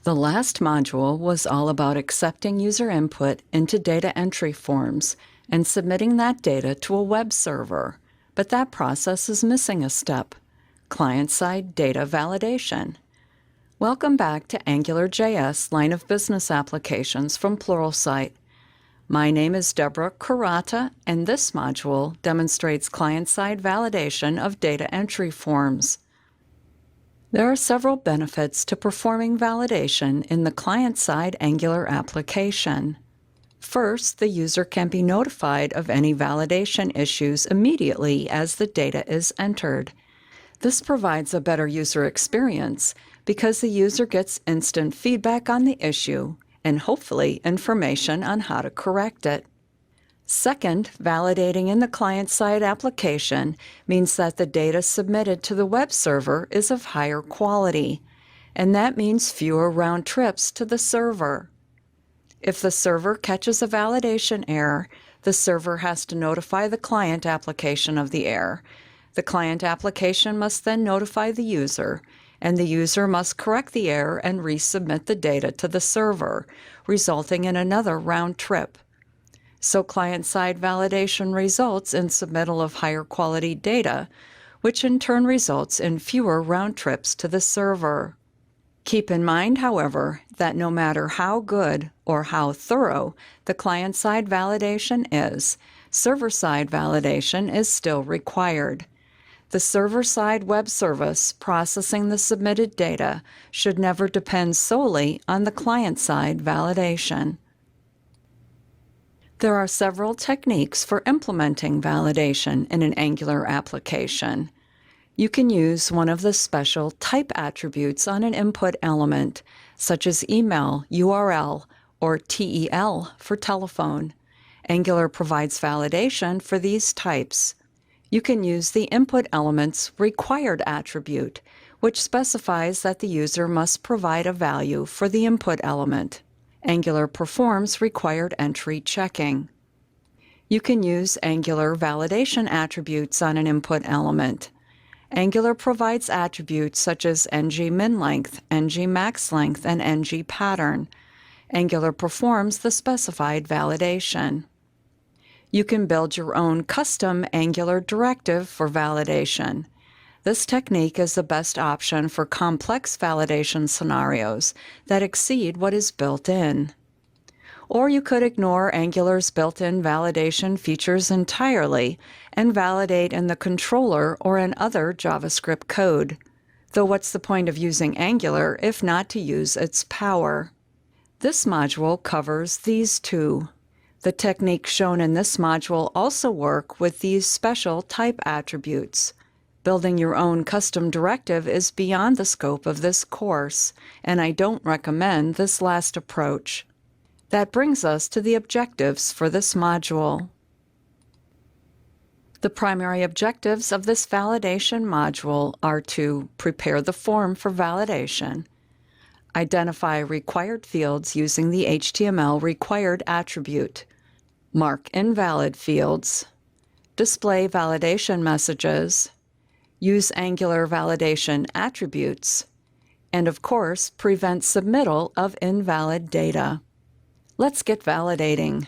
The last module was all about accepting user input into data entry forms and submitting that data to a web server, but that process is missing a step: client-side data validation. Welcome back to AngularJS Line of Business Applications from Pluralsight. My name is Deborah Kurata, and this module demonstrates client-side validation of data entry forms. There are several benefits to performing validation in the client-side Angular application. First, the user can be notified of any validation issues immediately as the data is entered. This provides a better user experience because the user gets instant feedback on the issue and hopefully information on how to correct it. Second, validating in the client-side application means that the data submitted to the web server is of higher quality, and that means fewer round trips to the server. If the server catches a validation error, the server has to notify the client application of the error. The client application must then notify the user, and the user must correct the error and resubmit the data to the server, resulting in another round trip. So client-side validation results in submittal of higher quality data, which in turn results in fewer round trips to the server. Keep in mind, however, that no matter how good or how thorough the client-side validation is, server-side validation is still required. The server-side web service processing the submitted data should never depend solely on the client-side validation. There are several techniques for implementing validation in an Angular application. You can use one of the special type attributes on an input element, such as email, URL, or TEL for telephone. Angular provides validation for these types. You can use the input element's required attribute, which specifies that the user must provide a value for the input element. Angular performs required entry checking. You can use Angular validation attributes on an input element. Angular provides attributes such as ng-min-length, ng-max-length, and ng-pattern. Angular performs the specified validation. You can build your own custom Angular directive for validation. This technique is the best option for complex validation scenarios that exceed what is built in. Or you could ignore Angular's built-in validation features entirely and validate in the controller or in other JavaScript code. Though what's the point of using Angular if not to use its power? This module covers these two. The techniques shown in this module also work with these special type attributes. Building your own custom directive is beyond the scope of this course, and I don't recommend this last approach. That brings us to the objectives for this module. The primary objectives of this validation module are to prepare the form for validation, identify required fields using the HTML required attribute, mark invalid fields, display validation messages, use Angular validation attributes, and of course, prevent submittal of invalid data. Let's get validating.